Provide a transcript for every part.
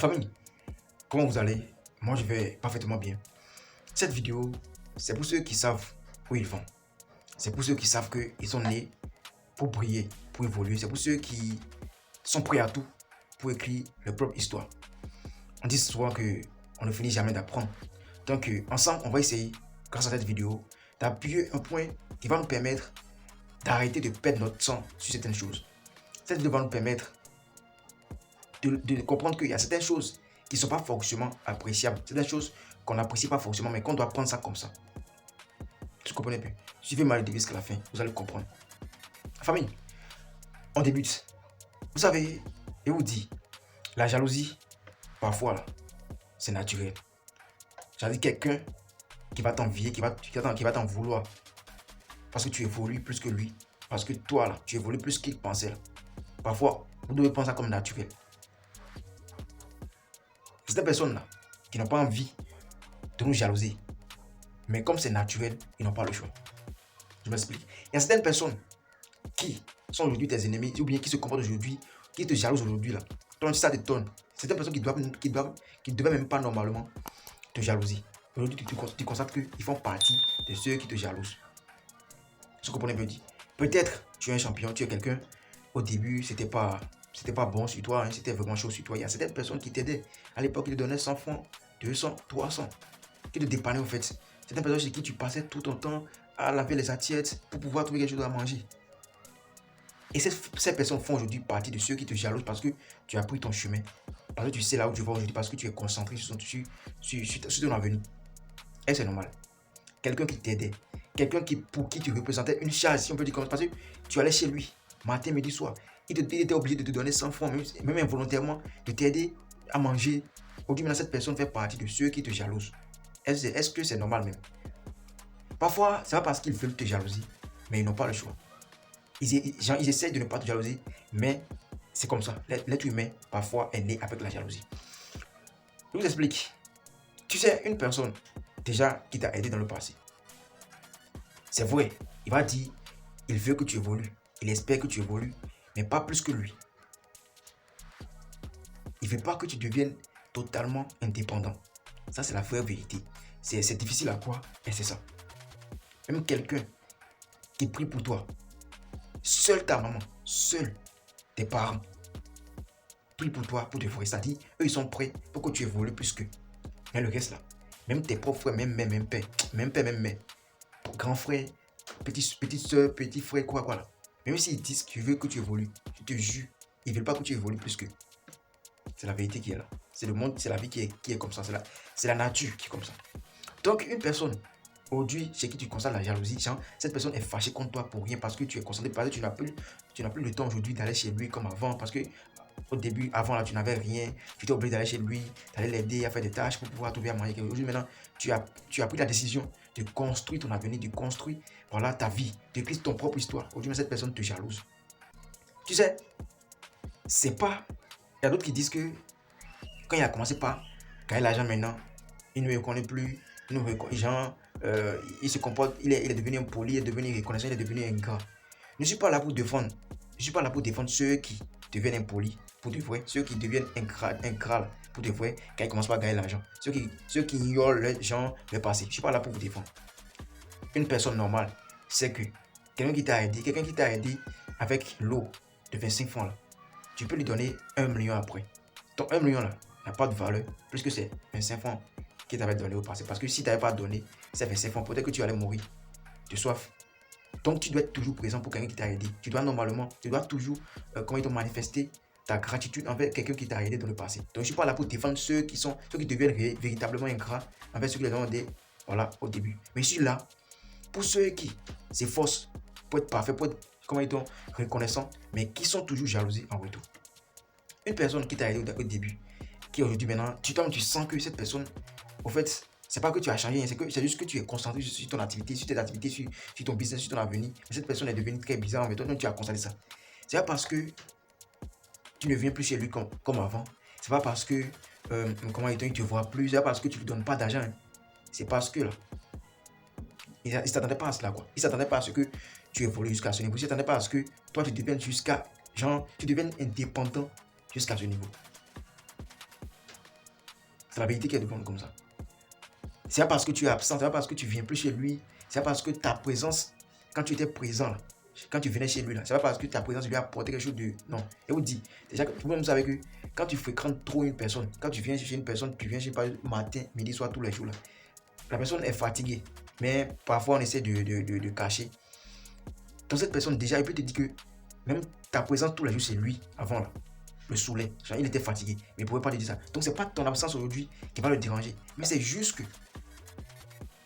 famille, comment vous allez? Moi, je vais parfaitement bien. Cette vidéo, c'est pour ceux qui savent où ils vont. C'est pour ceux qui savent qu'ils sont nés pour briller, pour évoluer. C'est pour ceux qui sont prêts à tout pour écrire leur propre histoire. On dit souvent qu'on ne finit jamais d'apprendre. Donc, ensemble, on va essayer, grâce à cette vidéo, d'appuyer un point qui va nous permettre d'arrêter de perdre notre temps sur certaines choses. Cette vidéo va nous permettre de comprendre qu'il y a certaines choses qui ne sont pas forcément appréciables, certaines choses qu'on n'apprécie pas forcément, mais qu'on doit prendre ça comme ça. Tu comprenez bien? Suivez-moi le début jusqu'à la fin, vous allez comprendre. Famille, on débute. Vous savez, je vous dis, la jalousie, parfois, c'est naturel. J'ai quelqu'un qui va t'envier, qui va t'en vouloir. Parce que tu évolues plus que lui. Parce que toi, là, tu évolues plus qu'il pensait. Là. Parfois, vous devez penser ça comme naturel. Certaines personnes là, qui n'ont pas envie de nous jalouser. Mais comme c'est naturel, ils n'ont pas le choix. Je m'explique. Il y a certaines personnes qui sont aujourd'hui tes ennemis, ou bien qui se comportent aujourd'hui, qui te jalousent aujourd'hui là. Donc ça t'étonne. Certaines personnes qui ne devaient même pas normalement te jalouser. Aujourd'hui, tu constates qu'ils font partie de ceux qui te jalousent. Vous comprenez bien dit. Peut-être tu es un champion, tu es quelqu'un. Au début, c'était pas bon sur toi, hein, c'était vraiment chaud sur toi. Il y a certaines personnes qui t'aidaient. À l'époque, ils te donnaient 100 francs, 200, 300, qui te dépannaient en fait. Certaines personnes chez qui tu passais tout ton temps à laver les assiettes pour pouvoir trouver quelque chose à manger. Et ces personnes font aujourd'hui partie de ceux qui te jalousent parce que tu as pris ton chemin. Parce que tu sais là où tu vas aujourd'hui, parce que tu es concentré sur ton avenir. Et c'est normal. Quelqu'un qui t'aidait, quelqu'un pour qui tu représentais une charge, si on peut dire comme ça, parce que tu allais chez lui, matin, midi, soir. Il était obligé de te donner 100 francs, même involontairement, de t'aider à manger. Aujourd'hui, maintenant, cette personne fait partie de ceux qui te jalousent. Est-ce que c'est normal même? Parfois, c'est pas parce qu'ils veulent te jalouser, mais ils n'ont pas le choix. Ils essayent de ne pas te jalouser, mais c'est comme ça. L'être humain, parfois, est né avec la jalousie. Je vous explique. Tu sais, une personne, déjà, qui t'a aidé dans le passé, c'est vrai, il va dire, il veut que tu évolues, il espère que tu évolues, mais pas plus que lui. Il ne veut pas que tu deviennes totalement indépendant. Ça, c'est la vraie vérité. C'est difficile à croire, mais c'est ça. Même quelqu'un qui prie pour toi, seul ta maman, seul tes parents, prie pour toi pour te voir. C'est-à-dire, eux, ils sont prêts pour que tu évolues plus qu'eux. Mais le reste là, même tes propres frères, même père, même mère, grand frère, petite soeur, petit frère, quoi là. Même s'ils disent qu'ils veulent que tu évolues, je te jure, ils ne veulent pas que tu évolues plus qu'eux. C'est la vérité qui est là. C'est le monde, c'est la vie qui est comme ça. C'est la nature qui est comme ça. Donc, une personne, aujourd'hui, chez qui tu constates la jalousie, genre, cette personne est fâchée contre toi pour rien parce que tu es concentré, parce que tu n'as plus le temps aujourd'hui d'aller chez lui comme avant. Parce que au début, avant là, tu n'avais rien. Tu étais obligé d'aller chez lui, d'aller l'aider à faire des tâches pour pouvoir trouver à manger. Aujourd'hui, maintenant, tu as pris la décision de construire ton avenir, de construire voilà, ta vie, de créer ton propre histoire. Aujourd'hui, cette personne te jalouse. Tu sais, c'est pas. Il y a d'autres qui disent que quand il a commencé par gagner l'argent maintenant, il ne me reconnaît plus, il se comporte, il est devenu impoli, il est devenu reconnaissant, il est devenu ingrat. Je ne suis pas là pour défendre. Je suis pas là pour défendre ceux qui deviennent impolis pour de vrai, ceux qui deviennent ingrats pour de vrai quand ils commencent pas à gagner l'argent, ceux qui ignorent les gens le passé. Je ne suis pas là pour vous défendre. Une personne normale, c'est que quelqu'un qui t'a aidé avec l'eau de 25 francs là, tu peux lui donner 1 million après. Ton 1 million là n'a pas de valeur plus que c'est 25 francs qui t'avait donné au passé. Parce que si tu n'avais pas donné ces 25 francs, peut-être que tu allais mourir de soif. Donc tu dois être toujours présent pour quelqu'un qui t'a aidé. Tu dois toujours manifester ta gratitude envers quelqu'un qui t'a aidé dans le passé. Donc je ne suis pas là pour défendre ceux qui deviennent véritablement ingrats envers ceux qui les ont aidés au début. Mais je suis là pour ceux qui s'efforcent pour être parfaits, pour être reconnaissants, mais qui sont toujours jalousis en retour. Une personne qui t'a aidé au début, qui aujourd'hui maintenant, tu sens que cette personne, au fait, c'est pas que tu as changé, c'est juste que tu es concentré sur ton activité, sur tes activités, sur ton business, sur ton avenir. Et cette personne est devenue très bizarre envers toi, donc tu as constaté ça. C'est pas parce que tu ne viens plus chez lui comme avant. C'est pas parce que il te voit plus, c'est pas parce que tu lui donnes pas d'argent. Hein. C'est parce que là, il s'attendait pas à cela quoi. Il s'attendait pas à ce que tu évolues jusqu'à ce niveau. Il s'attendait pas à ce que toi tu deviennes indépendant jusqu'à ce niveau. C'est la vérité qui est devant nous comme ça. C'est pas parce que tu es absent, c'est pas parce que tu viens plus chez lui, c'est pas parce que ta présence, quand tu étais présent, là, quand tu venais chez lui, là, c'est pas parce que ta présence lui a apporté quelque chose de... Non. Et vous dit, déjà, vous même savez que quand tu fréquentes trop une personne, quand tu viens chez une personne, tu viens chez pas matin, midi, soir, tous les jours, là, la personne est fatiguée. Mais parfois, on essaie de cacher. Donc cette personne, déjà, il peut te dire que même ta présence tous les jours, c'est lui, avant, là, le saoulait. Genre, il était fatigué, mais il ne pouvait pas te dire ça. Donc, c'est pas ton absence aujourd'hui qui va le déranger. Mais c'est juste que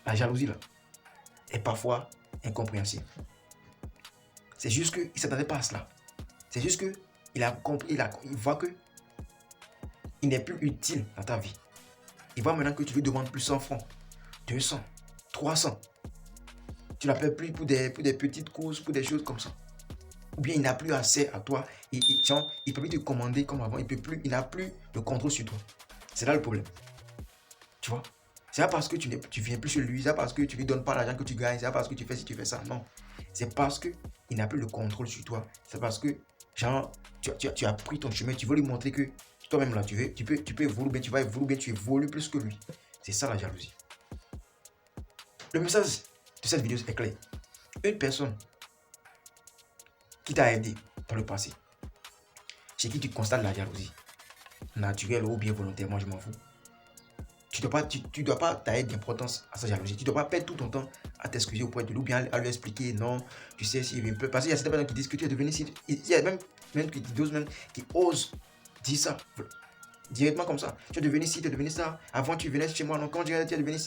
la jalousie, là, est parfois incompréhensible. C'est juste qu'il ne s'attendait pas à cela. C'est juste qu'il a compris, il voit que il n'est plus utile dans ta vie. Il voit maintenant que tu lui demandes plus 100 francs, 200, 300. Tu l'appelles plus pour des petites courses, pour des choses comme ça. Ou bien il n'a plus accès à toi. Il ne peut plus te commander comme avant. Il n'a plus de contrôle sur toi. C'est là le problème. Tu vois? C'est pas parce que tu viens plus chez lui, c'est pas parce que tu lui donnes pas l'argent que tu gagnes, c'est pas parce que tu fais si tu fais ça. Non. C'est parce que il n'a plus le contrôle sur toi. C'est parce que genre, tu as pris ton chemin. Tu veux lui montrer que toi-même là, tu peux évoluer bien, tu vas évoluer bien, tu évolues plus que lui. C'est ça la jalousie. Le message de cette vidéo est clair. Une personne qui t'a aidé dans le passé, chez qui tu constates la jalousie, naturelle ou bien volontairement, je m'en fous. Tu ne dois pas tailler d'importance à sa jalousie. Tu ne dois pas perdre tout ton temps à t'excuser auprès de lui ou bien à lui expliquer non, tu sais, s'il veut. Parce qu'il y a certaines personnes qui disent que tu es devenu. Il y a même qui osent dire ça directement comme ça. Tu es devenu ci, tu es devenu ça. Avant, tu venais chez moi. Donc, quand tu es devenu.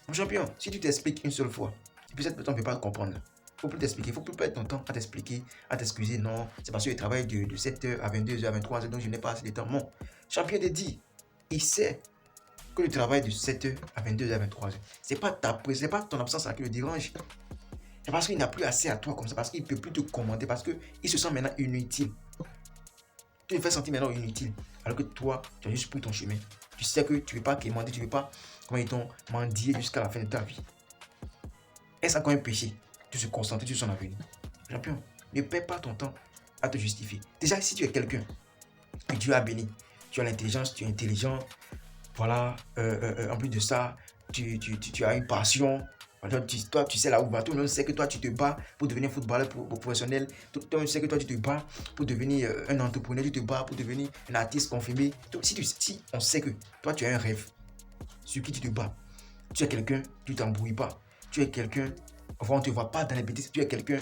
Mon champion, si tu t'expliques une seule fois, et puis cette personne ne peut pas comprendre. Il ne faut plus t'expliquer, il ne faut plus perdre ton temps à t'expliquer, à t'excuser. Non, c'est parce que je travaille de 7h à 22h, à 23h, donc je n'ai pas assez de temps. Non, champion te dit, il sait que le travail de 7h à 22h à 23h, c'est pas ton absence qui le dérange. C'est parce qu'il n'a plus assez à toi comme ça, parce qu'il ne peut plus te commander, parce qu'il se sent maintenant inutile. Tu le fais sentir maintenant inutile, alors que toi, tu as juste pris ton chemin. Tu sais que tu ne veux pas commander, tu ne veux pas, comment ils t'ont mendié jusqu'à la fin de ta vie. Est-ce encore un péché de se concentrer sur son avenir? Champion, ne perds pas ton temps à te justifier. Déjà, si tu es quelqu'un que Dieu a béni, tu as l'intelligence, tu es intelligent, voilà, en plus de ça, tu as une passion. Toi, tu sais là où va. Tout le monde sait que toi, tu te bats pour devenir footballeur professionnel. Tout le monde sait que toi, tu te bats pour devenir un entrepreneur. Tu te bats pour devenir un artiste confirmé. Si on sait que toi, tu as un rêve sur qui tu te bats, tu es quelqu'un, tu ne t'embrouilles pas. Tu es quelqu'un, enfin, on ne te voit pas dans les bêtises. Tu es quelqu'un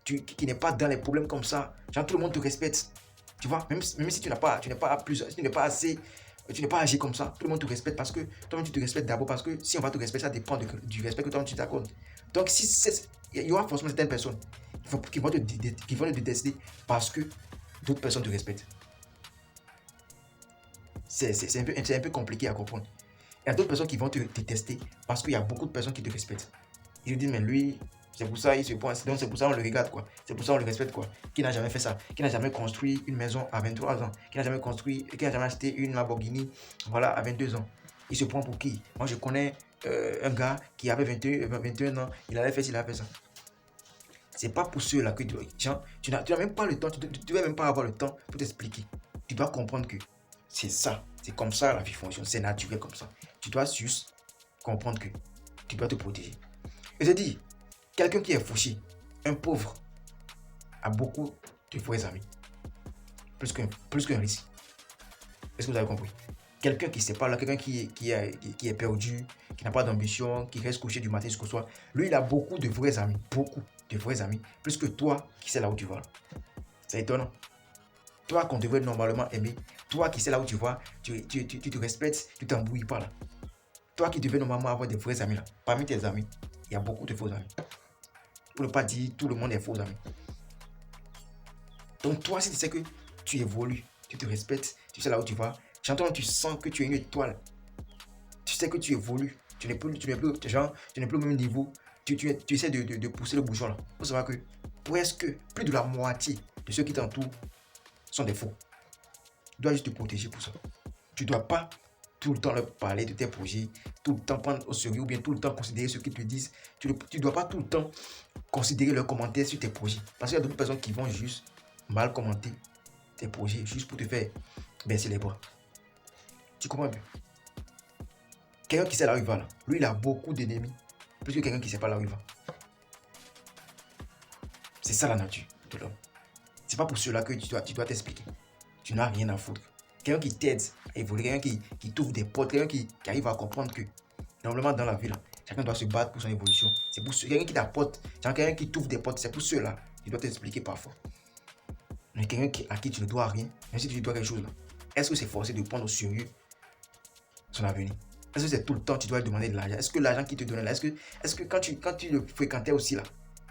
qui n'est pas dans les problèmes comme ça. Genre, tout le monde te respecte. Tu vois, même si tu n'es pas assez. Tu n'es pas âgé comme ça, tout le monde te respecte parce que toi-même tu te respectes d'abord parce que si on va te respecter, ça dépend du respect que toi-même tu t'accordes. Donc il y aura forcément certaines personnes qui vont te détester parce que d'autres personnes te respectent. C'est un peu compliqué à comprendre. Il y a d'autres personnes qui vont te détester parce qu'il y a beaucoup de personnes qui te respectent. Ils disent mais lui, c'est pour ça il se pointe, donc c'est pour ça on le regarde quoi. C'est pour ça on le respecte quoi. Qui n'a jamais fait ça? Qui n'a jamais construit une maison à 23 ans? Qui n'a jamais acheté une Lamborghini, voilà, à 22 ans? Il se prend pour qui? Moi je connais un gars qui avait 21 ans, il avait fait ci, il avait fait ça. C'est pas pour ceux-là que tu n'as même pas le temps, tu ne dois même pas avoir le temps pour t'expliquer. Tu dois comprendre que c'est ça, c'est comme ça la vie fonctionne, c'est naturel comme ça. Tu dois juste comprendre que tu dois te protéger. Et je dis, quelqu'un qui est fauché, un pauvre, a beaucoup de vrais amis. Plus qu'un risque. Est-ce que vous avez compris? Quelqu'un qui ne sait pas là, quelqu'un qui est perdu, qui n'a pas d'ambition, qui reste couché du matin jusqu'au soir, lui, il a beaucoup de vrais amis. Beaucoup de vrais amis. Plus que toi qui sais là où tu vas. C'est étonnant. Toi qu'on devrait normalement aimer, toi qui sais là où tu vas, tu te respectes, tu t'embrouilles pas là. Toi qui devais normalement avoir des vrais amis là, parmi tes amis, il y a beaucoup de faux amis. Pour ne pas dire tout le monde est faux amis. Donc toi, si tu sais que tu évolues, tu te respectes, tu sais là où tu vas, j'entends, tu sens que tu es une étoile. Tu sais que tu évolues, tu n'es plus au même niveau, tu essaies de pousser le bouchon là. Il faut savoir que presque plus de la moitié de ceux qui t'entourent sont des faux. Tu dois juste te protéger pour ça. Tu ne dois pas tout le temps leur parler de tes projets, tout le temps prendre au sérieux ou bien tout le temps considérer ce qu'ils te disent. Tu ne dois pas tout le temps considérer leurs commentaires sur tes projets. Parce qu'il y a d'autres personnes qui vont juste mal commenter tes projets, juste pour te faire baisser les bras. Tu comprends bien? Quelqu'un qui sait là où il va, là, lui, il a beaucoup d'ennemis. Plus que quelqu'un qui ne sait pas là où il va. C'est ça la nature de l'homme. C'est pas pour cela que tu dois t'expliquer. Tu n'as rien à foutre. Quelqu'un qui t'aide à évoluer, quelqu'un qui t'ouvre des portes, quelqu'un qui arrive à comprendre que, normalement dans la vie, là, chacun doit se battre pour son évolution. C'est pour quelqu'un qui t'apporte, quelqu'un qui t'ouvre des portes, c'est pour ceux-là. Tu dois t'expliquer parfois. Mais quelqu'un à qui tu ne dois rien, même si tu lui dois quelque chose, là, est-ce que c'est forcé de prendre au sérieux son avenir? Est-ce que c'est tout le temps que tu dois lui demander de l'argent? Est-ce que l'argent qu'il te donne là, est-ce que quand tu le fréquentais aussi là,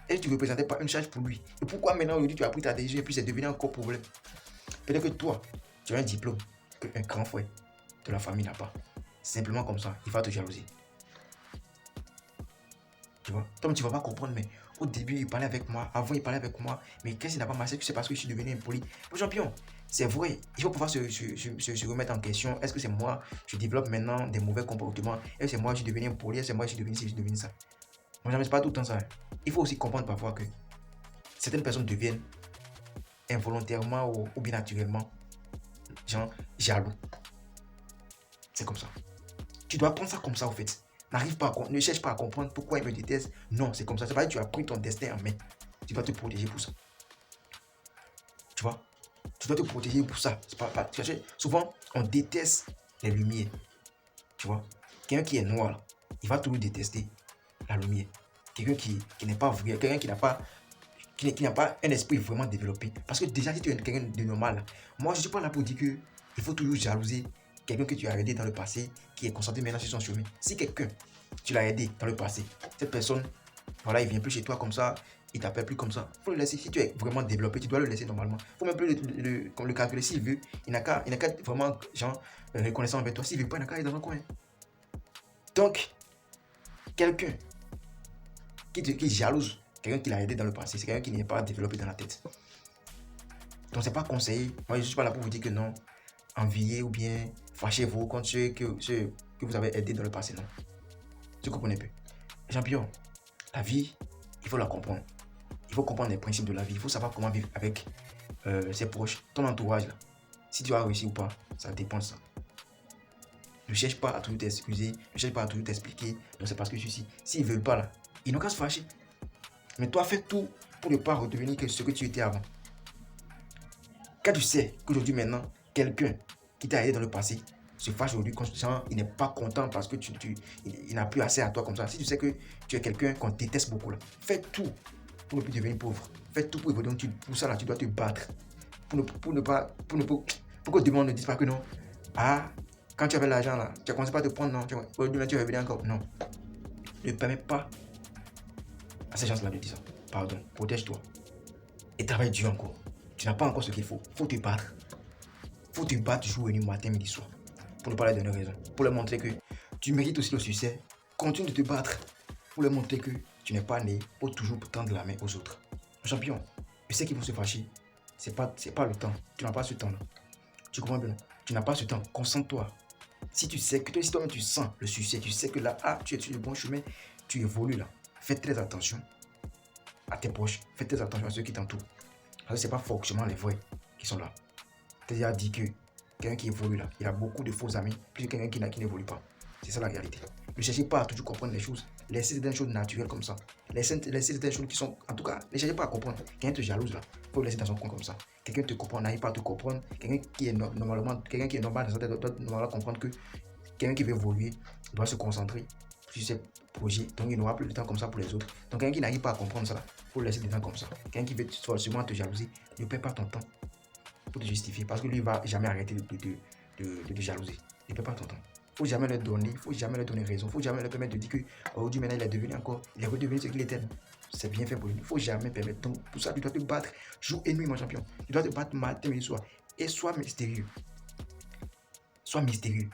est-ce que tu ne représentais pas une charge pour lui? Et pourquoi maintenant aujourd'hui tu as pris ta décision et puis c'est devenu encore problème? Peut-être que toi, tu as un diplôme qu'un grand frère de la famille n'a pas. Simplement comme ça, il va te jalouser. Tu vois? Toi, tu ne vas pas comprendre, mais au début, il parlait avec moi. Avant, il parlait avec moi. Mais qu'est-ce qui n'a pas marché? C'est parce que je suis devenu impoli. Mon champion, c'est vrai. Il faut pouvoir se remettre en question. Est-ce que c'est moi, je développe maintenant des mauvais comportements? Est-ce que c'est moi, je suis devenu impoli? Est-ce que c'est moi, je suis devenu ci, je suis devenu ça? Mon champion, c'est pas tout le temps ça. Hein. Il faut aussi comprendre parfois que certaines personnes deviennent involontairement ou bien naturellement genre jaloux. C'est comme ça. Tu dois prendre ça comme ça, en fait. Ne cherche pas à comprendre pourquoi il me déteste. Non, c'est comme ça. C'est pas que tu as pris ton destin en main. Tu dois te protéger pour ça. Tu vois? Tu dois te protéger pour ça. C'est pas, souvent, on déteste les lumières. Tu vois? Quelqu'un qui est noir, là, il va toujours détester la lumière. Quelqu'un qui n'est pas vrai, quelqu'un qui n'a pas un esprit vraiment développé. Parce que déjà, si tu es quelqu'un de normal, là, moi, je ne suis pas là pour dire qu'il faut toujours jalouser quelqu'un que tu as aidé dans le passé, qui est concentré maintenant sur son chemin. Si quelqu'un, tu l'as aidé dans le passé, cette personne, voilà, il vient plus chez toi comme ça, il t'appelle plus comme ça. Il faut le laisser. Si tu es vraiment développé, tu dois le laisser normalement. Il faut même plus le calculer. S'il veut, il n'a qu'à vraiment, genre, reconnaissant avec toi. S'il veut pas, il n'a qu'à aller dans un coin. Donc, quelqu'un qui jalouse, quelqu'un qui l'a aidé dans le passé, c'est quelqu'un qui n'est pas développé dans la tête. Donc, c'est pas conseillé. Moi, je suis pas là pour vous dire que non, enviez ou bien fâchez-vous contre ceux que vous avez aidés dans le passé. Non. Tu comprenez peu. Champion, la vie, il faut la comprendre. Il faut comprendre les principes de la vie. Il faut savoir comment vivre avec ses proches, ton entourage. Là. Si tu as réussi ou pas, ça dépend de ça. Ne cherche pas à toujours t'excuser, ne cherche pas à toujours t'expliquer. Non, c'est parce que je suis ici. S'ils ne veulent pas, là, ils n'ont qu'à se fâcher. Mais toi, fais tout pour ne pas redevenir ce que tu étais avant. Quand tu sais qu'aujourd'hui, maintenant, quelqu'un qui t'a aidé dans le passé se fâche aujourd'hui, il n'est pas content parce que il n'a plus assez à toi comme ça. Si tu sais que tu es quelqu'un qu'on déteste beaucoup, là, fais tout pour ne plus devenir pauvre. Fais tout pour évoluer. Pour ça, là, tu dois te battre. Pour que demain, on ne dise pas que non. Ah, quand tu avais l'argent, là, tu as commencé par te prendre, non. Aujourd'hui, tu vas venir encore. Non. Ne permets pas à ces gens-là de dire ça. Pardon, protège-toi. Et travaille dur encore. Tu n'as pas encore ce qu'il faut. Il faut te battre. Il faut te battre jour et nuit, matin, midi, soir. Pour ne pas leur donner raison. Pour leur montrer que tu mérites aussi le succès. Continue de te battre. Pour leur montrer que tu n'es pas né pour toujours tendre la main aux autres. Champion, je sais qu'ils vont se fâcher. C'est pas le temps. Tu n'as pas ce temps-là. Tu comprends bien? Tu n'as pas ce temps. Concentre-toi. Si tu sais que si toi-même tu sens le succès, tu sais que là, tu es sur le bon chemin, tu évolues là. Fais très attention à tes proches. Fais très attention à ceux qui t'entourent. Parce que ce n'est pas forcément les vrais qui sont là. Tu as déjà dit que quelqu'un qui évolue là, il a beaucoup de faux amis, plus que quelqu'un qui n'évolue pas. C'est ça la réalité. Ne cherchez pas à toujours comprendre les choses. Laissez certaines choses naturelles comme ça. Laissez certaines choses qui sont. En tout cas, ne cherchez pas à comprendre. Quelqu'un te jalouse là, il faut le laisser dans son coin comme ça. Quelqu'un te comprend, n'arrive pas à te comprendre. Quelqu'un qui est normal dans sa tête doit normalement comprendre que quelqu'un qui veut évoluer doit se concentrer sur ses projets. Donc il n'aura plus de temps comme ça pour les autres. Donc quelqu'un qui n'arrive pas à comprendre ça, il faut le laisser des temps comme ça. Quelqu'un qui veut forcément te jalouser, ne perds pas ton temps pour te justifier. Parce que lui, il ne va jamais arrêter de te jalouser. Ne perds pas ton temps. Il ne faut jamais leur donner, raison. Il ne faut jamais leur permettre de dire que aujourd'hui, maintenant, il est redevenu ce qu'il était. C'est bien fait pour lui. Il ne faut jamais permettre. Donc, pour ça, tu dois te battre jour et nuit, mon champion. Tu dois te battre matin et soir. Et sois mystérieux. Sois mystérieux.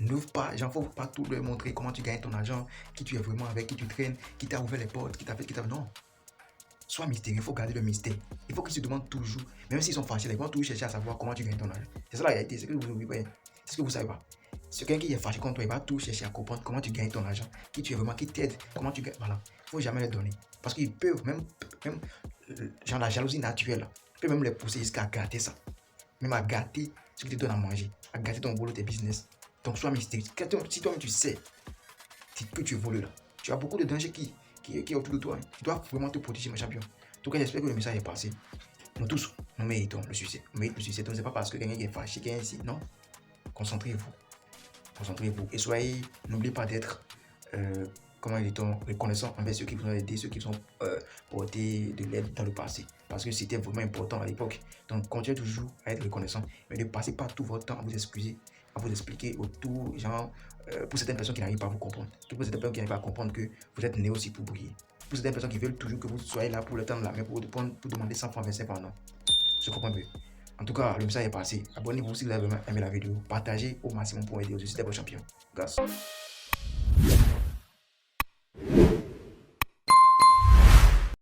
N'ouvre pas, il ne faut pas tout leur montrer comment tu gagnes ton argent, qui tu es vraiment avec, qui tu traînes, qui t'a ouvert les portes, qui t'a fait, Non. Sois mystérieux, il faut garder le mystère. Il faut qu'ils se demandent toujours, même s'ils sont fâchés, ils vont toujours chercher à savoir comment tu gagnes ton argent. C'est ça la réalité, c'est ce que vous oubliez. C'est ce que vous savez pas. C'est quelqu'un qui est fâché contre toi, il va toujours chercher à comprendre comment tu gagnes ton argent, qui tu es vraiment, qui t'aide, comment tu gagnes. Voilà. Il ne faut jamais les donner. Parce qu'ils peuvent, même genre la jalousie naturelle, peut même les pousser jusqu'à gâter ça. Même à gâter ce qui te donne à manger, à gâter ton boulot, tes business. Donc sois mystérieux. Si toi-même tu sais que tu évolues là. Tu as beaucoup de dangers qui est autour de toi. Hein. Tu dois vraiment te protéger, mon champion. En tout cas, j'espère que le message est passé. Nous tous, nous méritons le succès. Nous méritons le succès. Donc, ce n'est pas parce que quelqu'un est fâché, quelqu'un est ici. Non. Concentrez-vous. Concentrez-vous. Et soyez, n'oubliez pas d'être, comment dit-on, reconnaissant envers ceux qui vous ont aidé, ceux qui vous ont porté de l'aide dans le passé. Parce que c'était vraiment important à l'époque. Donc, continuez toujours à être reconnaissant. Mais ne passez pas tout votre temps à vous excuser, à vous expliquer autour, genre, pour certaines personnes qui n'arrivent pas à vous comprendre. Pour certaines personnes qui n'arrivent pas à comprendre que vous êtes né aussi pour briller. Pour certaines personnes qui veulent toujours que vous soyez là pour le temps de la main, pour demander 100 francs, 25 francs, non. Je comprends mieux. En tout cas, le message est passé. Abonnez-vous si vous avez vraiment aimé la vidéo. Partagez au maximum pour aider aussi. C'était vos champions. Grâce.